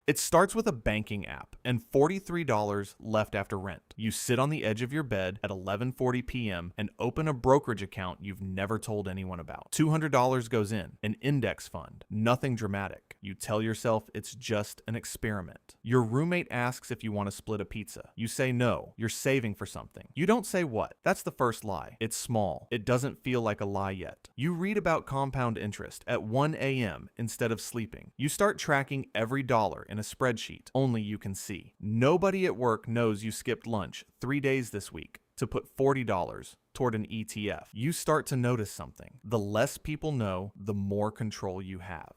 It starts with a banking app and $43 left after rent. You sit on the edge of your bed at 11:40 p.m. and open a brokerage account you've never told anyone about. $200 goes in, an index fund, nothing dramatic. You tell yourself it's just an experiment. Your roommate asks if you want to split a pizza. You say no, you're saving for something. You don't say what. That's the first lie. It's small. It doesn't feel like a lie yet. You read about compound interest at 1 a.m. instead of sleeping. You start tracking every dollar in a spreadsheet only you can see. Nobody at work knows you skipped lunch 3 days this week to put $40 toward an ETF. You start to notice something. The less people know, the more control you have.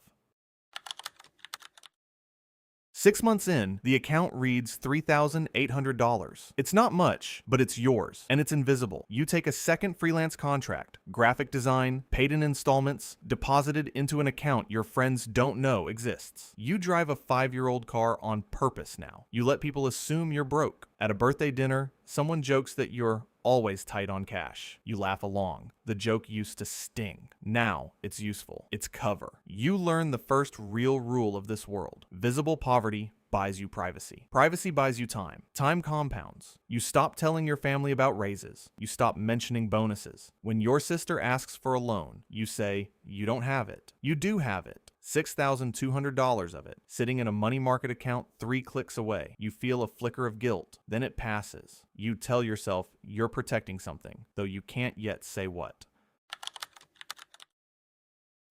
6 months in, the account reads $3,800. It's not much, but it's yours, and it's invisible. You take a second freelance contract, graphic design, paid in installments, deposited into an account your friends don't know exists. You drive a 5-year-old car on purpose now. You let people assume you're broke. At a birthday dinner, someone jokes that you're always tight on cash. You laugh along. The joke used to sting. Now it's useful. It's cover. You learn the first real rule of this world. Visible poverty buys you privacy. Privacy buys you time. Time compounds. You stop telling your family about raises. You stop mentioning bonuses. When your sister asks for a loan, you say, you don't have it. You do have it. $6,200 of it, sitting in a money market account 3 clicks away. You feel a flicker of guilt, then it passes. You tell yourself you're protecting something, though you can't yet say what.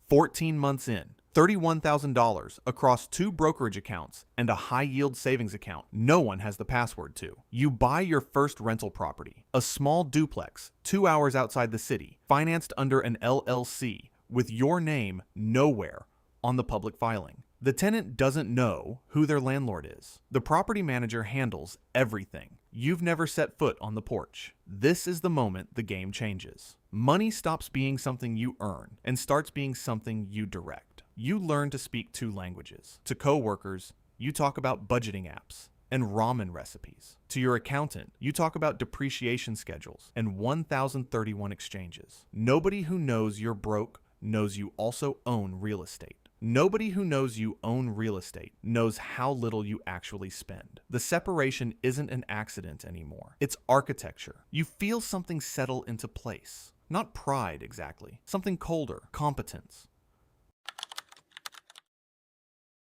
14 months in, $31,000 across 2 brokerage accounts and a high-yield savings account no one has the password to. You buy your first rental property, a small duplex 2 hours outside the city, financed under an LLC, with your name nowhere on the public filing. The tenant doesn't know who their landlord is. The property manager handles everything. You've never set foot on the porch. This is the moment the game changes. Money stops being something you earn and starts being something you direct. You learn to speak 2 languages. To coworkers, you talk about budgeting apps and ramen recipes. To your accountant, you talk about depreciation schedules and 1,031 exchanges. Nobody who knows you're broke knows you also own real estate. Nobody who knows you own real estate knows how little you actually spend. The separation isn't an accident anymore. It's architecture. You feel something settle into place. Not pride, exactly. Something colder. Competence.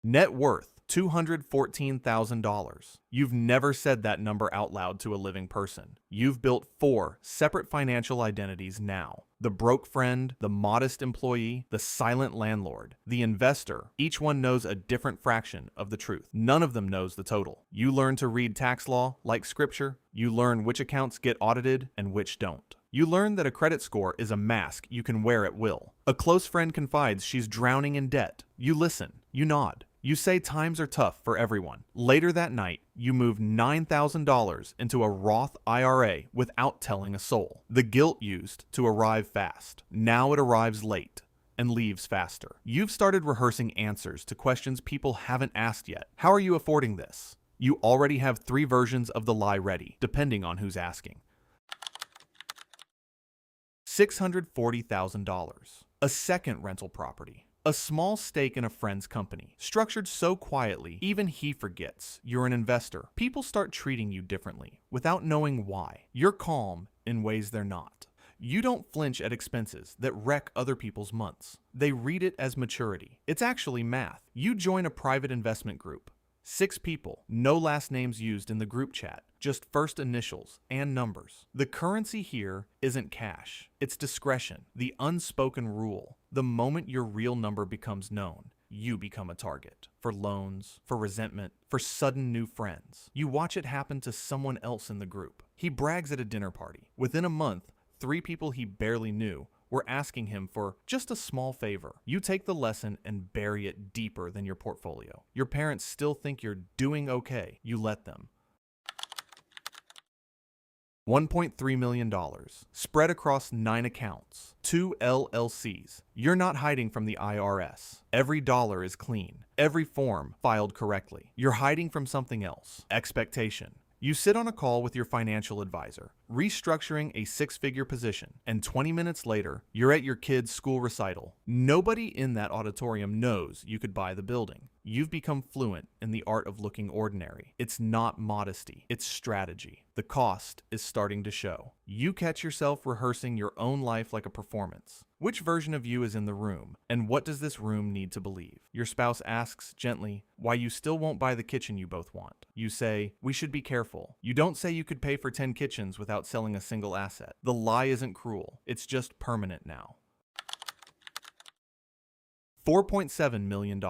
Net worth, $214,000. You've never said that number out loud to a living person. You've built 4 separate financial identities now. The broke friend, the modest employee, the silent landlord, the investor. Each one knows a different fraction of the truth. None of them knows the total. You learn to read tax law like scripture. You learn which accounts get audited and which don't. You learn that a credit score is a mask you can wear at will. A close friend confides she's drowning in debt. You listen. You nod. You say times are tough for everyone. Later that night, you move $9,000 into a Roth IRA without telling a soul. The guilt used to arrive fast. Now it arrives late and leaves faster. You've started rehearsing answers to questions people haven't asked yet. How are you affording this? You already have 3 versions of the lie ready, depending on who's asking. $640,000. A second rental property. A small stake in a friend's company, structured so quietly, even he forgets you're an investor. People start treating you differently, without knowing why. You're calm in ways they're not. You don't flinch at expenses that wreck other people's months. They read it as maturity. It's actually math. You join a private investment group. 6 people, no last names used in the group chat, just first initials and numbers. The currency here isn't cash, it's discretion, the unspoken rule. The moment your real number becomes known, you become a target. For loans, for resentment, for sudden new friends. You watch it happen to someone else in the group. He brags at a dinner party. Within a month, 3 people he barely knew were asking him for just a small favor. You take the lesson and bury it deeper than your portfolio. Your parents still think you're doing okay. You let them. $1.3 million, spread across 9 accounts, 2 LLCs. You're not hiding from the IRS. Every dollar is clean. Every form filed correctly. You're hiding from something else. Expectation. You sit on a call with your financial advisor, restructuring a 6-figure position, and 20 minutes later, you're at your kid's school recital. Nobody in that auditorium knows you could buy the building. You've become fluent in the art of looking ordinary. It's not modesty, it's strategy. The cost is starting to show. You catch yourself rehearsing your own life like a performance. Which version of you is in the room, and what does this room need to believe? Your spouse asks gently why you still won't buy the kitchen you both want. You say, we should be careful. You don't say you could pay for 10 kitchens without selling a single asset. The lie isn't cruel, it's just permanent now. $4.7 million.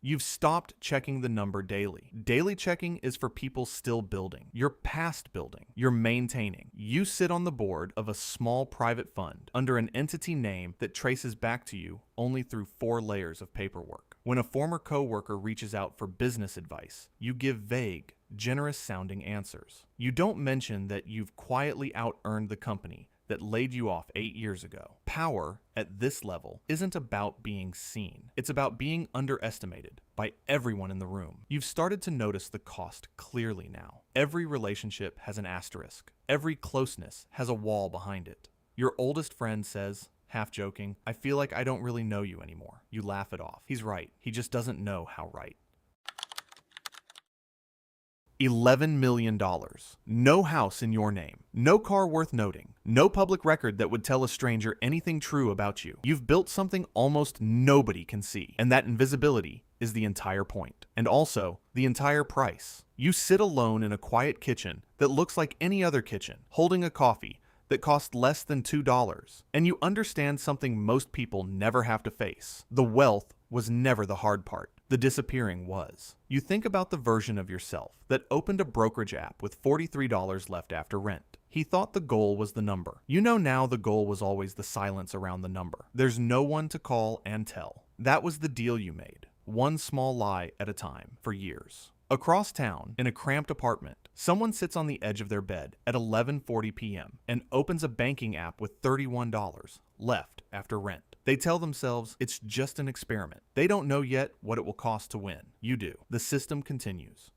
You've stopped checking the number daily. Daily checking is for people still building. You're past building. You're maintaining. You sit on the board of a small private fund under an entity name that traces back to you only through 4 layers of paperwork. When a former coworker reaches out for business advice, you give vague, generous-sounding answers. You don't mention that you've quietly out-earned the company that laid you off 8 years ago. Power at this level isn't about being seen. It's about being underestimated by everyone in the room. You've started to notice the cost clearly now. Every relationship has an asterisk. Every closeness has a wall behind it. Your oldest friend says, half joking, I feel like I don't really know you anymore. You laugh it off. He's right. He just doesn't know how right. $11 million. No house in your name. No car worth noting. No public record that would tell a stranger anything true about you. You've built something almost nobody can see, and that invisibility is the entire point, and also the entire price. You sit alone in a quiet kitchen that looks like any other kitchen, holding a coffee that costs less than $2, and you understand something most people never have to face. The wealth was never the hard part. The disappearing was. You think about the version of yourself that opened a brokerage app with $43 left after rent. He thought the goal was the number. You know now the goal was always the silence around the number. There's no one to call and tell. That was the deal you made, one small lie at a time, for years. Across town, in a cramped apartment, someone sits on the edge of their bed at 11:40 p.m. and opens a banking app with $31 left after rent. They tell themselves it's just an experiment. They don't know yet what it will cost to win. You do. The system continues.